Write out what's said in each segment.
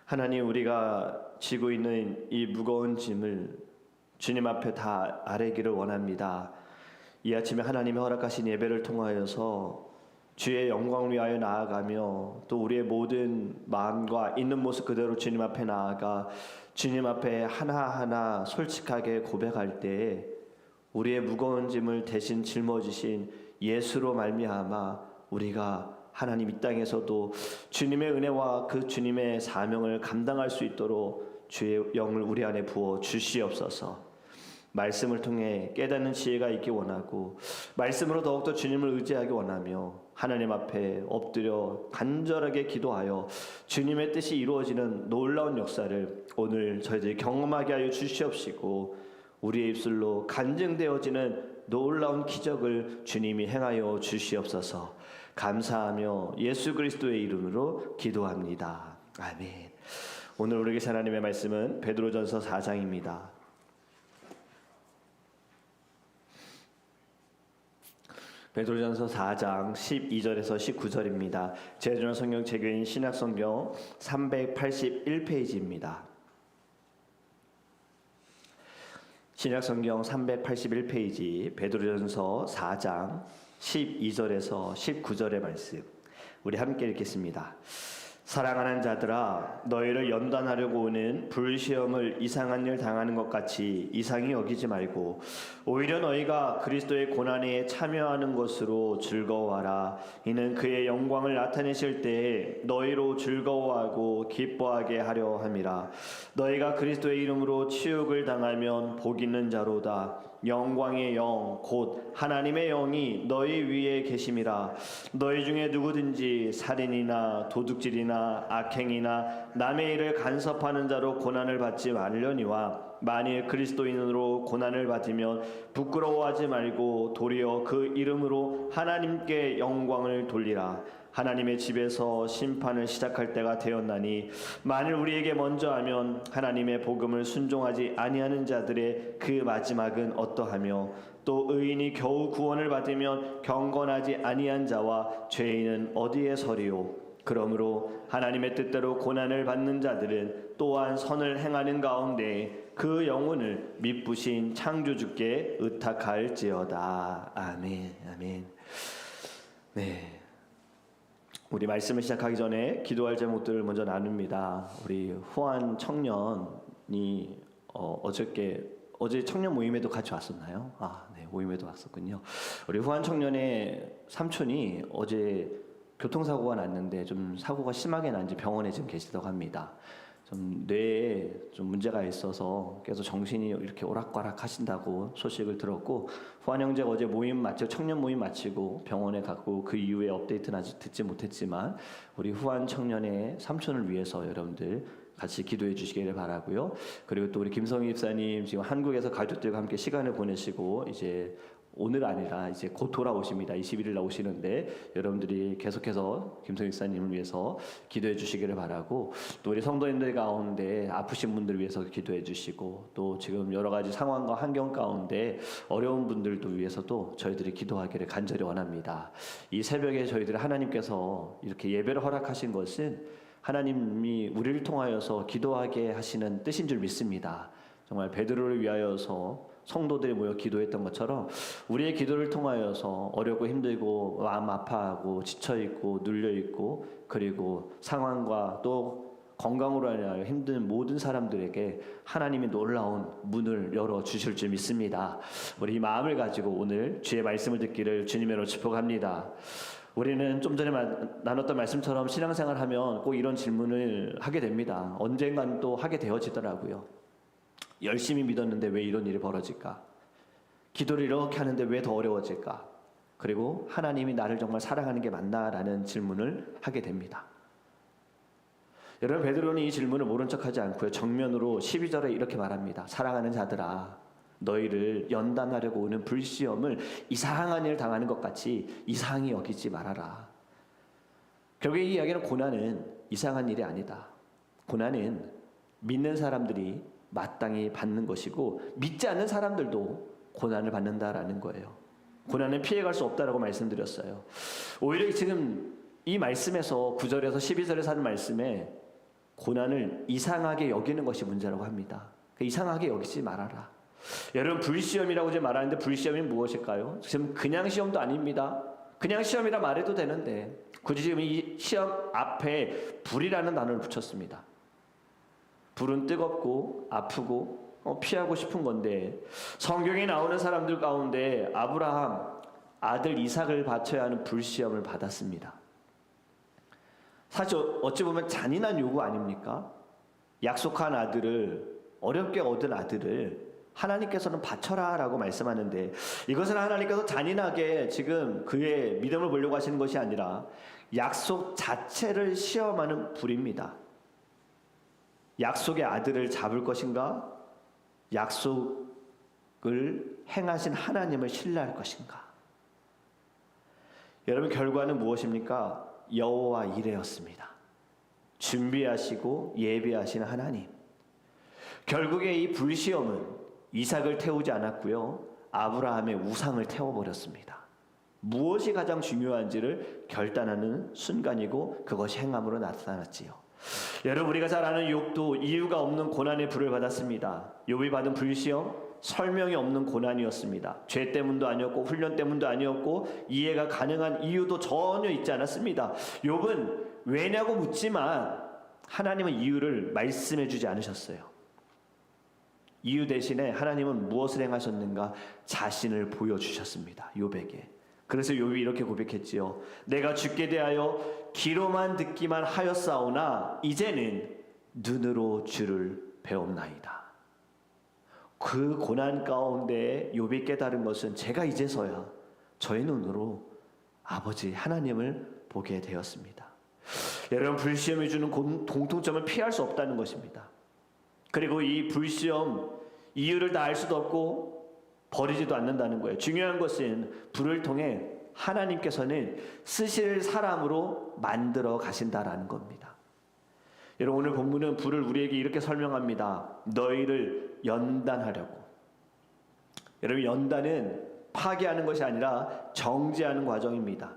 하나님, 우리가 지고 있는 이 무거운 짐을 주님 앞에 다 아뢰기를 원합니다. 이 아침에 하나님이 허락하신 예배를 통하여서 주의 영광을 위하여 나아가며 또 우리의 모든 마음과 있는 모습 그대로 주님 앞에 나아가 주님 앞에 하나하나 솔직하게 고백할 때에 우리의 무거운 짐을 대신 짊어지신 예수로 말미암아 우리가 하나님 이 땅에서도 주님의 은혜와 그 주님의 사명을 감당할 수 있도록 주의 영을 우리 안에 부어 주시옵소서. 말씀을 통해 깨닫는 지혜가 있기 원하고 말씀으로 더욱더 주님을 의지하기 원하며 하나님 앞에 엎드려 간절하게 기도하여 주님의 뜻이 이루어지는 놀라운 역사를 오늘 저희들이 경험하게 하여 주시옵시고 우리의 입술로 간증되어지는 놀라운 기적을 주님이 행하여 주시옵소서. 감사하며 예수 그리스도의 이름으로 기도합니다. 아멘. 오늘 우리에게 하나님의 말씀은 베드로전서 4장입니다. 베드로전서 4장 12절에서 19절입니다. 제주전 성경 재교인 신약성경 381페이지입니다. 신약성경 381페이지 베드로전서 4장 12절에서 19절의 말씀 우리 함께 읽겠습니다. 사랑하는 자들아, 너희를 연단하려고 오는 불시험을 이상한 일 당하는 것 같이 이상히 여기지 말고 오히려 너희가 그리스도의 고난에 참여하는 것으로 즐거워하라. 이는 그의 영광을 나타내실 때에 너희로 즐거워하고 기뻐하게 하려 함이라. 너희가 그리스도의 이름으로 치욕을 당하면 복 있는 자로다. 영광의 영 곧 하나님의 영이 너희 위에 계심이라. 너희 중에 누구든지 살인이나 도둑질이나 악행이나 남의 일을 간섭하는 자로 고난을 받지 말려니와 만일 그리스도인으로 고난을 받으면 부끄러워하지 말고 도리어 그 이름으로 하나님께 영광을 돌리라. 하나님의 집에서 심판을 시작할 때가 되었나니 만일 우리에게 먼저 하면 하나님의 복음을 순종하지 아니하는 자들의 그 마지막은 어떠하며 또 의인이 겨우 구원을 받으면 경건하지 아니한 자와 죄인은 어디에 서리요. 그러므로 하나님의 뜻대로 고난을 받는 자들은 또한 선을 행하는 가운데 그 영혼을 미쁘신 창조주께 의탁할지어다. 아멘. 아멘. 네. 우리 말씀을 시작하기 전에 기도할 제목들을 먼저 나눕니다. 우리 후한 청년이 어제 청년 모임에도 같이 왔었나요? 네, 모임에도 왔었군요. 우리 후한 청년의 삼촌이 어제 교통사고가 났는데 좀 사고가 심하게 난지 병원에 지금 계시다고 합니다. 좀 뇌에 좀 문제가 있어서 계속 정신이 이렇게 오락가락 하신다고 소식을 들었고 후한 형제가 어제 청년 모임 마치고 병원에 갔고 그 이후에 업데이트는 아직 듣지 못했지만 우리 후한 청년의 삼촌을 위해서 여러분들 같이 기도해 주시기를 바라고요. 그리고 또 우리 김성희 집사님 지금 한국에서 가족들과 함께 시간을 보내시고 이제 오늘 아니라 이제 곧 돌아오십니다. 21일 날 오시는데 여러분들이 계속해서 김성희 집사님을 위해서 기도해 주시기를 바라고 또 우리 성도님들 가운데 아프신 분들을 위해서 기도해 주시고 또 지금 여러 가지 상황과 환경 가운데 어려운 분들도 위해서도 저희들이 기도하기를 간절히 원합니다. 이 새벽에 저희들 하나님께서 이렇게 예배를 허락하신 것은 하나님이 우리를 통하여서 기도하게 하시는 뜻인 줄 믿습니다. 정말 베드로를 위하여서 성도들이 모여 기도했던 것처럼 우리의 기도를 통하여서 어렵고 힘들고 마음 아파하고 지쳐있고 눌려있고 그리고 상황과 또 건강으로 인하여 힘든 모든 사람들에게 하나님이 놀라운 문을 열어주실 줄 믿습니다. 우리 이 마음을 가지고 오늘 주의 말씀을 듣기를 주님으로 축복합니다. 우리는 좀 전에 나눴던 말씀처럼 신앙생활 하면 꼭 이런 질문을 하게 됩니다. 언젠간 또 하게 되어지더라고요. 열심히 믿었는데 왜 이런 일이 벌어질까? 기도를 이렇게 하는데 왜 더 어려워질까? 그리고 하나님이 나를 정말 사랑하는 게 맞나라는 질문을 하게 됩니다. 여러분, 베드로는 이 질문을 모른 척하지 않고요. 정면으로 12절에 이렇게 말합니다. 사랑하는 자들아, 너희를 연단하려고 오는 불시험을 이상한 일 당하는 것 같이 이상히 여기지 말아라. 결국 이 이야기는 고난은 이상한 일이 아니다. 고난은 믿는 사람들이 마땅히 받는 것이고 믿지 않는 사람들도 고난을 받는다라는 거예요. 고난은 피해갈 수 없다라고 말씀드렸어요. 오히려 지금 이 말씀에서 9절에서 12절에서 하는 말씀에 고난을 이상하게 여기는 것이 문제라고 합니다. 이상하게 여기지 말아라. 여러분, 불시험이라고 이제 말하는데 불시험이 무엇일까요? 지금 그냥 시험도 아닙니다. 그냥 시험이라 말해도 되는데 굳이 지금 이 시험 앞에 불이라는 단어를 붙였습니다. 불은 뜨겁고 아프고 피하고 싶은 건데, 성경에 나오는 사람들 가운데 아브라함 아들 이삭을 바쳐야 하는 불시험을 받았습니다. 사실 어찌 보면 잔인한 요구 아닙니까? 약속한 아들을, 어렵게 얻은 아들을 하나님께서는 바쳐라 라고 말씀하는데, 이것은 하나님께서 잔인하게 지금 그의 믿음을 보려고 하시는 것이 아니라 약속 자체를 시험하는 불입니다. 약속의 아들을 잡을 것인가? 약속을 행하신 하나님을 신뢰할 것인가? 여러분, 결과는 무엇입니까? 여호와 이레였습니다. 준비하시고 예비하시는 하나님. 결국에 이 불시험은 이삭을 태우지 않았고요, 아브라함의 우상을 태워버렸습니다. 무엇이 가장 중요한지를 결단하는 순간이고 그것이 행함으로 나타났지요. 여러분, 우리가 잘 아는 욥도 이유가 없는 고난의 불을 받았습니다. 욥이 받은 불시험, 설명이 없는 고난이었습니다. 죄 때문도 아니었고 훈련 때문도 아니었고 이해가 가능한 이유도 전혀 있지 않았습니다. 욥은 왜냐고 묻지만 하나님은 이유를 말씀해 주지 않으셨어요. 이유 대신에 하나님은 무엇을 행하셨는가 자신을 보여주셨습니다. 욥에게. 그래서 욥이 이렇게 고백했지요. 내가 주께 대하여 귀로만 듣기만 하였사오나 이제는 눈으로 주를 배웠나이다. 그 고난 가운데 욥이 깨달은 것은 제가 이제서야 저의 눈으로 아버지 하나님을 보게 되었습니다. 여러분, 불시험이 주는 공통점을 피할 수 없다는 것입니다. 그리고 이 불시험 이유를 다 알 수도 없고 버리지도 않는다는 거예요. 중요한 것은 불을 통해 하나님께서는 쓰실 사람으로 만들어 가신다라는 겁니다. 여러분, 오늘 본문은 불을 우리에게 이렇게 설명합니다. 너희를 연단하려고. 여러분, 연단은 파괴하는 것이 아니라 정지하는 과정입니다.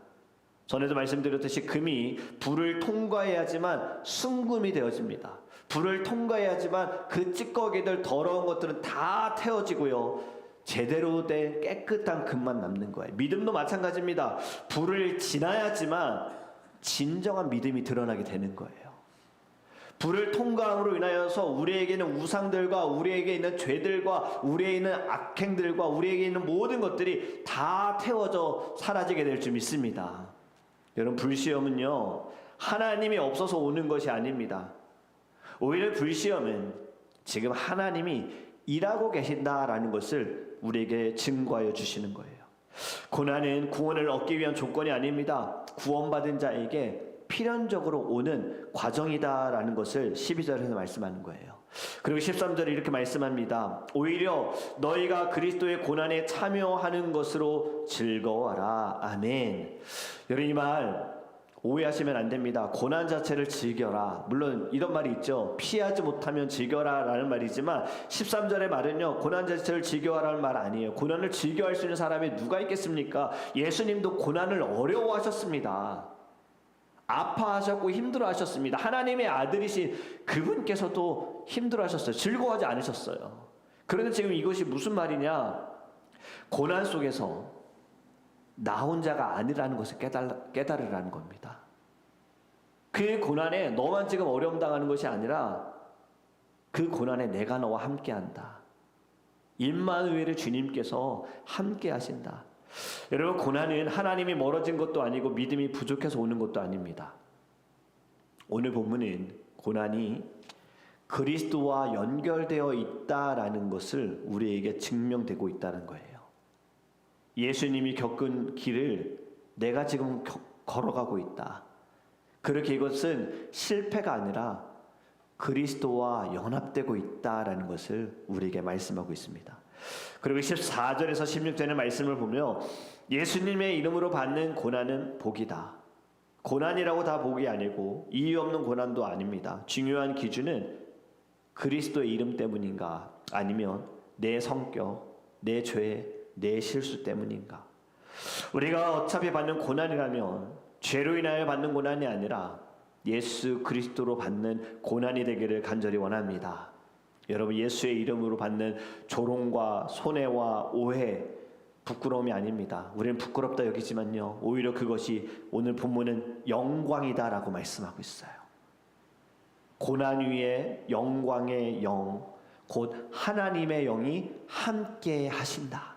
전에도 말씀드렸듯이 금이 불을 통과해야지만 순금이 되어집니다. 불을 통과해야지만 그 찌꺼기들, 더러운 것들은 다 태워지고요, 제대로 된 깨끗한 금만 남는 거예요. 믿음도 마찬가지입니다. 불을 지나야지만 진정한 믿음이 드러나게 되는 거예요. 불을 통과함으로 인하여서 우리에게는 우상들과 우리에게 있는 죄들과 우리에게 있는 악행들과 우리에게 있는 모든 것들이 다 태워져 사라지게 될 줄 믿습니다. 여러분, 불시험은요, 하나님이 없어서 오는 것이 아닙니다. 오히려 불시험은 지금 하나님이 일하고 계신다라는 것을 우리에게 증거하여 주시는 거예요. 고난은 구원을 얻기 위한 조건이 아닙니다. 구원받은 자에게 필연적으로 오는 과정이다라는 것을 12절에서 말씀하는 거예요. 그리고 13절에 이렇게 말씀합니다. 오히려 너희가 그리스도의 고난에 참여하는 것으로 즐거워하라. 아멘. 여러분, 이 말 오해하시면 안 됩니다. 고난 자체를 즐겨라. 물론 이런 말이 있죠. 피하지 못하면 즐겨라 라는 말이지만 13절의 말은요, 고난 자체를 즐겨라는 말 아니에요. 고난을 즐겨할 수 있는 사람이 누가 있겠습니까? 예수님도 고난을 어려워하셨습니다. 아파하셨고 힘들어하셨습니다. 하나님의 아들이신 그분께서도 힘들어하셨어요. 즐거워하지 않으셨어요. 그런데 지금 이것이 무슨 말이냐? 고난 속에서 나 혼자가 아니라는 것을 깨달으라는 겁니다. 그 고난에 너만 지금 어려움 당하는 것이 아니라 그 고난에 내가 너와 함께한다. 임마누엘의 주님께서 함께하신다. 여러분, 고난은 하나님이 멀어진 것도 아니고 믿음이 부족해서 오는 것도 아닙니다. 오늘 본문은 고난이 그리스도와 연결되어 있다라는 것을 우리에게 증명되고 있다는 거예요. 예수님이 겪은 길을 내가 지금 걸어가고 있다. 그렇게 이것은 실패가 아니라 그리스도와 연합되고 있다라는 것을 우리에게 말씀하고 있습니다. 그리고 14절에서 16절의 말씀을 보면 예수님의 이름으로 받는 고난은 복이다. 고난이라고 다 복이 아니고 이유 없는 고난도 아닙니다. 중요한 기준은 그리스도의 이름 때문인가, 아니면 내 성격, 내 죄, 내 실수 때문인가. 우리가 어차피 받는 고난이라면 죄로 인하여 받는 고난이 아니라 예수 그리스도로 받는 고난이 되기를 간절히 원합니다. 여러분, 예수의 이름으로 받는 조롱과 손해와 오해, 부끄러움이 아닙니다. 우리는 부끄럽다 여기지만요, 오히려 그것이 오늘 본문은 영광이다라고 말씀하고 있어요. 고난 위에 영광의 영, 곧 하나님의 영이 함께 하신다.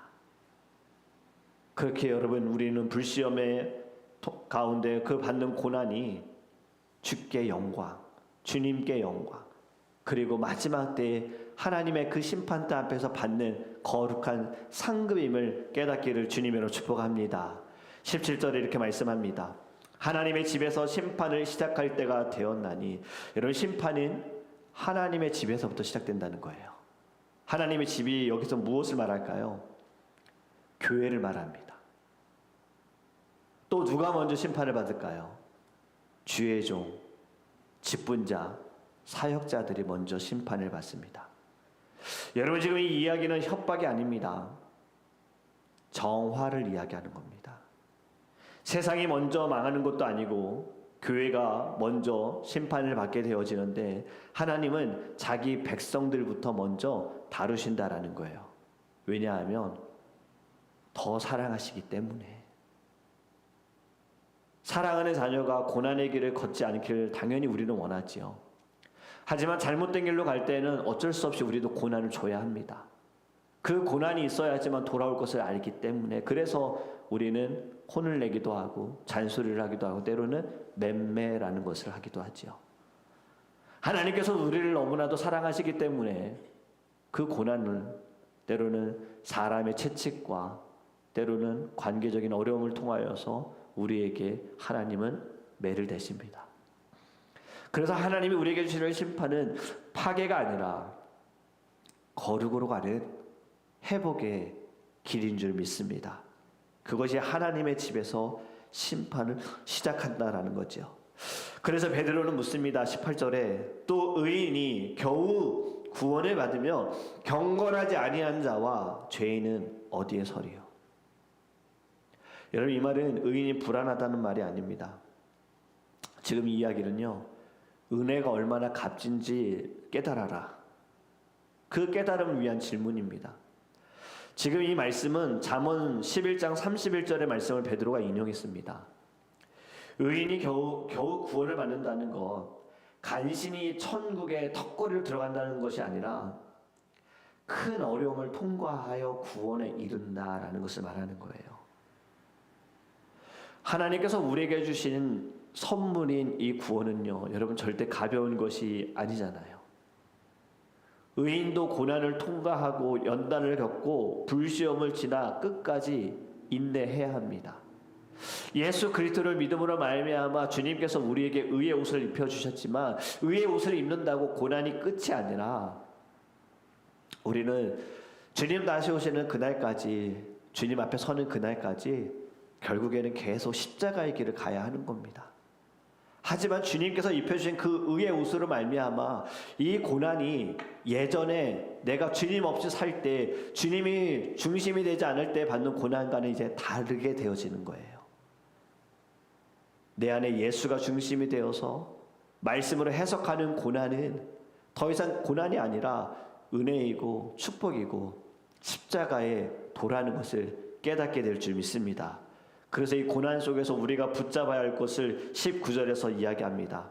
그렇게 여러분, 우리는 불시험의 가운데 그 받는 고난이 주께 영광, 주님께 영광, 그리고 마지막 때에 하나님의 그 심판대 앞에서 받는 거룩한 상급임을 깨닫기를 주님으로 축복합니다. 17절에 이렇게 말씀합니다. 하나님의 집에서 심판을 시작할 때가 되었나니. 여러분, 심판은 하나님의 집에서부터 시작된다는 거예요. 하나님의 집이 여기서 무엇을 말할까요? 교회를 말합니다. 또 누가 먼저 심판을 받을까요? 주의 종, 직분자, 사역자들이 먼저 심판을 받습니다. 여러분, 지금 이 이야기는 협박이 아닙니다. 정화를 이야기하는 겁니다. 세상이 먼저 망하는 것도 아니고 교회가 먼저 심판을 받게 되어지는데, 하나님은 자기 백성들부터 먼저 다루신다라는 거예요. 왜냐하면 더 사랑하시기 때문에. 사랑하는 자녀가 고난의 길을 걷지 않기를 당연히 우리는 원하지요. 하지만 잘못된 길로 갈 때는 어쩔 수 없이 우리도 고난을 줘야 합니다. 그 고난이 있어야지만 돌아올 것을 알기 때문에, 그래서 우리는 혼을 내기도 하고 잔소리를 하기도 하고 때로는 맴매라는 것을 하기도 하지요. 하나님께서 우리를 너무나도 사랑하시기 때문에 그 고난을 때로는 사람의 채찍과 때로는 관계적인 어려움을 통하여서 우리에게 하나님은 매를 대십니다. 그래서 하나님이 우리에게 주시는 심판은 파괴가 아니라 거룩으로 가는 회복의 길인 줄 믿습니다. 그것이 하나님의 집에서 심판을 시작한다라는 거죠. 그래서 베드로는 묻습니다. 18절에 또 의인이 겨우 구원을 받으며 경건하지 아니한 자와 죄인은 어디에 서리요? 여러분, 이 말은 의인이 불안하다는 말이 아닙니다. 지금 이 이야기는요, 은혜가 얼마나 값진지 깨달아라. 그 깨달음을 위한 질문입니다. 지금 이 말씀은 잠언 11장 31절의 말씀을 베드로가 인용했습니다. 의인이 겨우 구원을 받는다는 것, 간신히 천국의 턱걸이로 들어간다는 것이 아니라 큰 어려움을 통과하여 구원에 이른다라는 것을 말하는 거예요. 하나님께서 우리에게 주신 선물인 이 구원은요, 여러분, 절대 가벼운 것이 아니잖아요. 의인도 고난을 통과하고 연단을 겪고 불시험을 지나 끝까지 인내해야 합니다. 예수 그리스도를 믿음으로 말미암아 주님께서 우리에게 의의 옷을 입혀주셨지만, 의의 옷을 입는다고 고난이 끝이 아니라 우리는 주님 다시 오시는 그날까지, 주님 앞에 서는 그날까지 결국에는 계속 십자가의 길을 가야 하는 겁니다. 하지만 주님께서 입혀주신 그 의의 옷으로 말미암아 이 고난이 예전에 내가 주님 없이 살 때, 주님이 중심이 되지 않을 때 받는 고난과는 이제 다르게 되어지는 거예요. 내 안에 예수가 중심이 되어서 말씀으로 해석하는 고난은 더 이상 고난이 아니라 은혜이고 축복이고 십자가의 도라는 것을 깨닫게 될 줄 믿습니다. 그래서 이 고난 속에서 우리가 붙잡아야 할 것을 19절에서 이야기합니다.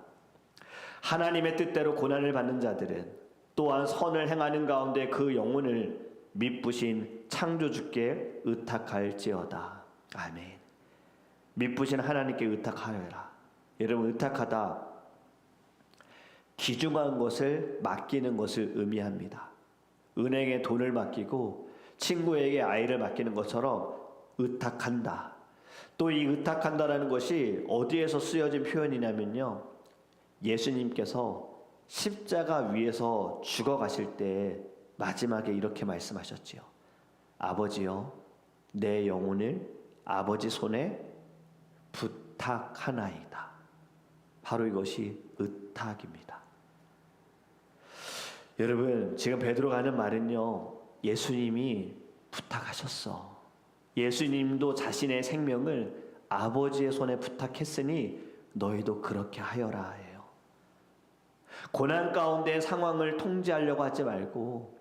하나님의 뜻대로 고난을 받는 자들은 또한 선을 행하는 가운데 그 영혼을 미쁘신 창조주께 의탁할지어다. 아멘. 미쁘신 하나님께 의탁하여라. 여러분, 의탁하다, 귀중한 것을 맡기는 것을 의미합니다. 은행에 돈을 맡기고 친구에게 아이를 맡기는 것처럼 의탁한다. 또 이 의탁한다라는 것이 어디에서 쓰여진 표현이냐면요, 예수님께서 십자가 위에서 죽어가실 때 마지막에 이렇게 말씀하셨지요. 아버지여, 내 영혼을 아버지 손에 부탁하나이다. 바로 이것이 의탁입니다. 여러분, 지금 베드로가 하는 말은요, 예수님이 부탁하셨어. 예수님도 자신의 생명을 아버지의 손에 부탁했으니 너희도 그렇게 하여라 해요. 고난 가운데 상황을 통제하려고 하지 말고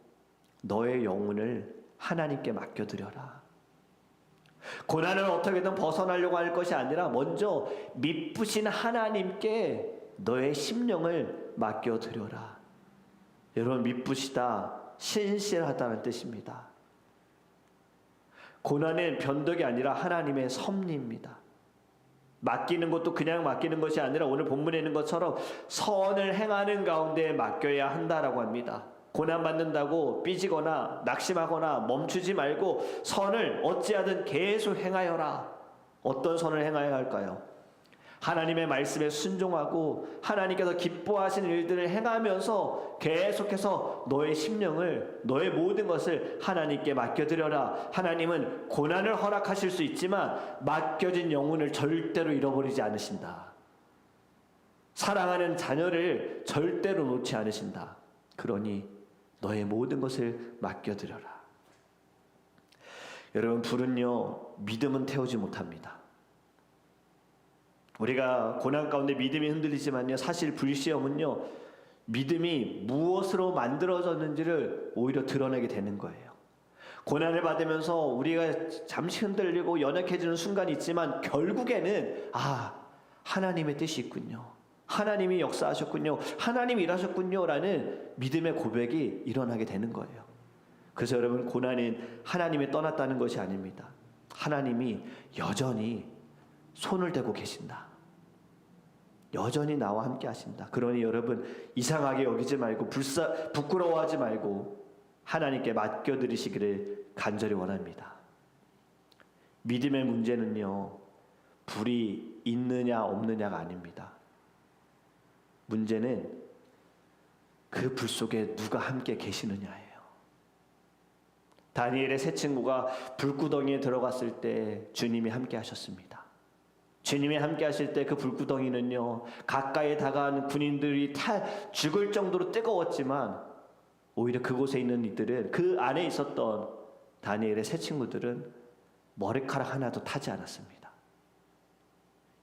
너의 영혼을 하나님께 맡겨드려라. 고난을 어떻게든 벗어나려고 할 것이 아니라 먼저 미쁘신 하나님께 너의 심령을 맡겨드려라. 여러분, 미쁘시다, 신실하다는 뜻입니다. 고난은 변덕이 아니라 하나님의 섭리입니다. 맡기는 것도 그냥 맡기는 것이 아니라 오늘 본문에 있는 것처럼 선을 행하는 가운데 맡겨야 한다라고 합니다. 고난받는다고 삐지거나 낙심하거나 멈추지 말고 선을 어찌하든 계속 행하여라. 어떤 선을 행해야 할까요? 하나님의 말씀에 순종하고 하나님께서 기뻐하시는 일들을 행하면서 계속해서 너의 심령을, 너의 모든 것을 하나님께 맡겨드려라. 하나님은 고난을 허락하실 수 있지만 맡겨진 영혼을 절대로 잃어버리지 않으신다. 사랑하는 자녀를 절대로 놓지 않으신다. 그러니 너의 모든 것을 맡겨드려라. 여러분, 불은요, 믿음은 태우지 못합니다. 우리가 고난 가운데 믿음이 흔들리지만요, 사실 불시험은요, 믿음이 무엇으로 만들어졌는지를 오히려 드러내게 되는 거예요. 고난을 받으면서 우리가 잠시 흔들리고 연약해지는 순간이 있지만 결국에는 하나님의 뜻이 있군요, 하나님이 역사하셨군요, 하나님이 일하셨군요 라는 믿음의 고백이 일어나게 되는 거예요. 그래서 여러분, 고난은 하나님이 떠났다는 것이 아닙니다. 하나님이 여전히 손을 대고 계신다. 여전히 나와 함께 하신다. 그러니 여러분, 이상하게 여기지 말고 부끄러워하지 말고 하나님께 맡겨드리시기를 간절히 원합니다. 믿음의 문제는요, 불이 있느냐 없느냐가 아닙니다. 문제는 그 불 속에 누가 함께 계시느냐예요. 다니엘의 세 친구가 불구덩이에 들어갔을 때 주님이 함께 하셨습니다. 주님이 함께 하실 때 그 불구덩이는요, 가까이 다가가는 군인들이 죽을 정도로 뜨거웠지만 오히려 그곳에 있는 이들은, 그 안에 있었던 다니엘의 세 친구들은 머리카락 하나도 타지 않았습니다.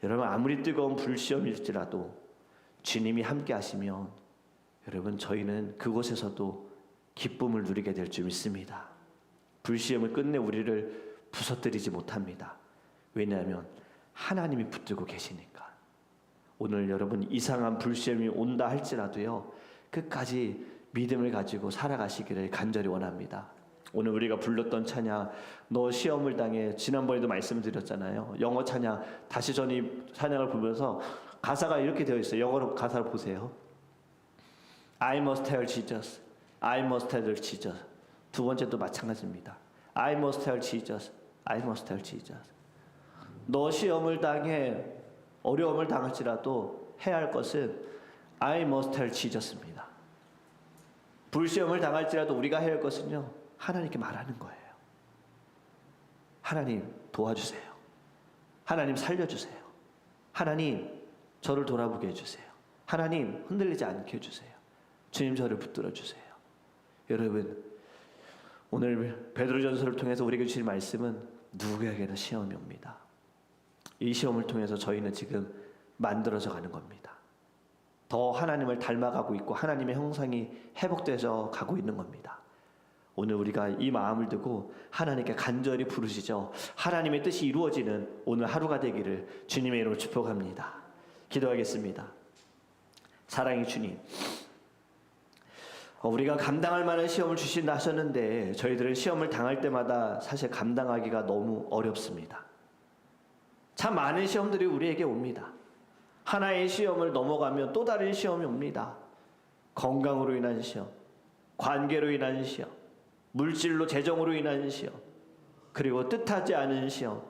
여러분, 아무리 뜨거운 불시험일지라도 주님이 함께 하시면 여러분, 저희는 그곳에서도 기쁨을 누리게 될 줄 믿습니다. 불시험을 끝내 우리를 부서뜨리지 못합니다. 왜냐하면 하나님이 붙들고 계시니까. 오늘 여러분, 이상한 불시험이 온다 할지라도요, 끝까지 믿음을 가지고 살아가시기를 간절히 원합니다. 오늘 우리가 불렀던 찬양, 너 시험을 당해, 지난번에도 말씀드렸잖아요. 영어 찬양, 다시 전이 찬양을 부르면서 가사가 이렇게 되어 있어요. 영어로 가사를 보세요. I must tell Jesus, I must tell Jesus. 두 번째도 마찬가지입니다. I must tell Jesus, I must tell Jesus. 너 시험을 당해, 어려움을 당할지라도 해야 할 것은 I must tell Jesus입니다. 불시험을 당할지라도 우리가 해야 할 것은요, 하나님께 말하는 거예요. 하나님 도와주세요. 하나님 살려주세요. 하나님 저를 돌아보게 해주세요. 하나님 흔들리지 않게 해주세요. 주님 저를 붙들어 주세요. 여러분, 오늘 베드로전서를 통해서 우리에게 주신 말씀은 누구에게나 시험이 옵니다. 이 시험을 통해서 저희는 지금 만들어져 가는 겁니다. 더 하나님을 닮아가고 있고 하나님의 형상이 회복되어 가고 있는 겁니다. 오늘 우리가 이 마음을 두고 하나님께 간절히 부르시죠. 하나님의 뜻이 이루어지는 오늘 하루가 되기를 주님의 이름으로 축복합니다. 기도하겠습니다. 사랑의 주님, 우리가 감당할 만한 시험을 주신다 하셨는데 저희들은 시험을 당할 때마다 사실 감당하기가 너무 어렵습니다. 참 많은 시험들이 우리에게 옵니다. 하나의 시험을 넘어가면 또 다른 시험이 옵니다. 건강으로 인한 시험, 관계로 인한 시험, 물질로 재정으로 인한 시험, 그리고 뜻하지 않은 시험,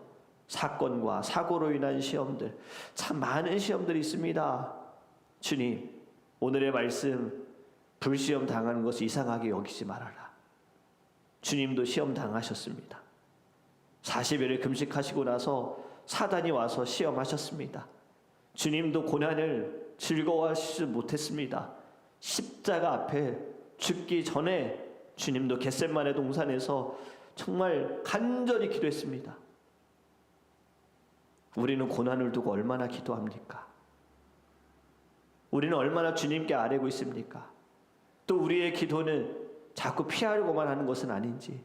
사건과 사고로 인한 시험들, 참 많은 시험들이 있습니다. 주님, 오늘의 말씀, 불시험 당하는 것을 이상하게 여기지 말아라. 주님도 시험 당하셨습니다. 40일을 금식하시고 나서 사단이 와서 시험하셨습니다. 주님도 고난을 즐거워하시지 못했습니다. 십자가 앞에 죽기 전에 주님도 겟세마네 동산에서 정말 간절히 기도했습니다. 우리는 고난을 두고 얼마나 기도합니까? 우리는 얼마나 주님께 아뢰고 있습니까? 또 우리의 기도는 자꾸 피하려고만 하는 것은 아닌지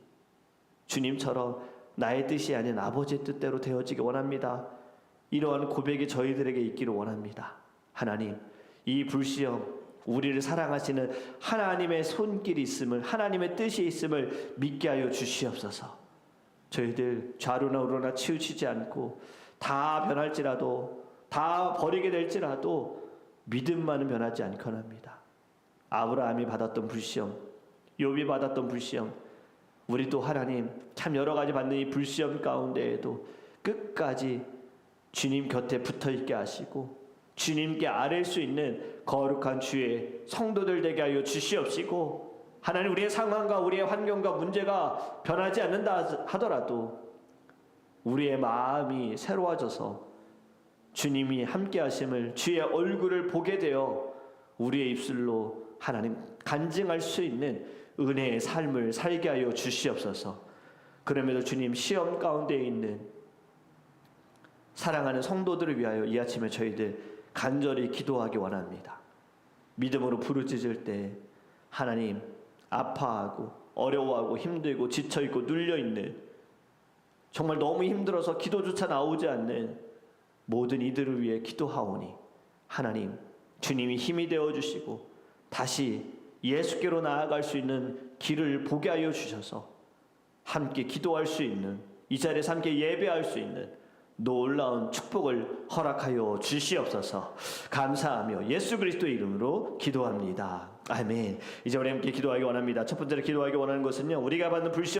주님처럼 나의 뜻이 아닌 아버지의 뜻대로 되어지기 원합니다. 이러한 고백이 저희들에게 있기를 원합니다. 하나님, 이 불시험 우리를 사랑하시는 하나님의 손길이 있음을, 하나님의 뜻이 있음을 믿게 하여 주시옵소서. 저희들 좌로나 우로나 치우치지 않고 다 변할지라도, 다 버리게 될지라도 믿음만은 변하지 않거납니다. 아브라함이 받았던 불시험, 욥이 받았던 불시험, 우리 또 하나님 참 여러 가지 받는 이 불시험 가운데에도 끝까지 주님 곁에 붙어 있게 하시고 주님께 아뢰 수 있는 거룩한 주의 성도들 되게 하여 주시옵시고, 하나님 우리의 상황과 우리의 환경과 문제가 변하지 않는다 하더라도 우리의 마음이 새로워져서 주님이 함께 하심을, 주의 얼굴을 보게 되어 우리의 입술로 하나님 간증할 수 있는 은혜의 삶을 살게 하여 주시옵소서. 그럼에도 주님 시험 가운데 있는 사랑하는 성도들을 위하여 이 아침에 저희들 간절히 기도하기 원합니다. 믿음으로 부르짖을 때 하나님 아파하고 어려워하고 힘들고 지쳐있고 눌려있는, 정말 너무 힘들어서 기도조차 나오지 않는 모든 이들을 위해 기도하오니 하나님 주님이 힘이 되어주시고 다시 예수께로 나아갈 수 있는 길을 보게 하여 주셔서 함께 기도할 수 있는, 이 자리에서 함께 예배할 수 있는 놀라운 축복을 허락하여 주시옵소서. 감사하며 예수 그리스도의 이름으로 기도합니다. 아멘. 이제 우리 함께 기도하기 원합니다. 첫 번째로 기도하기 원하는 것은요, 우리가 받는 불시험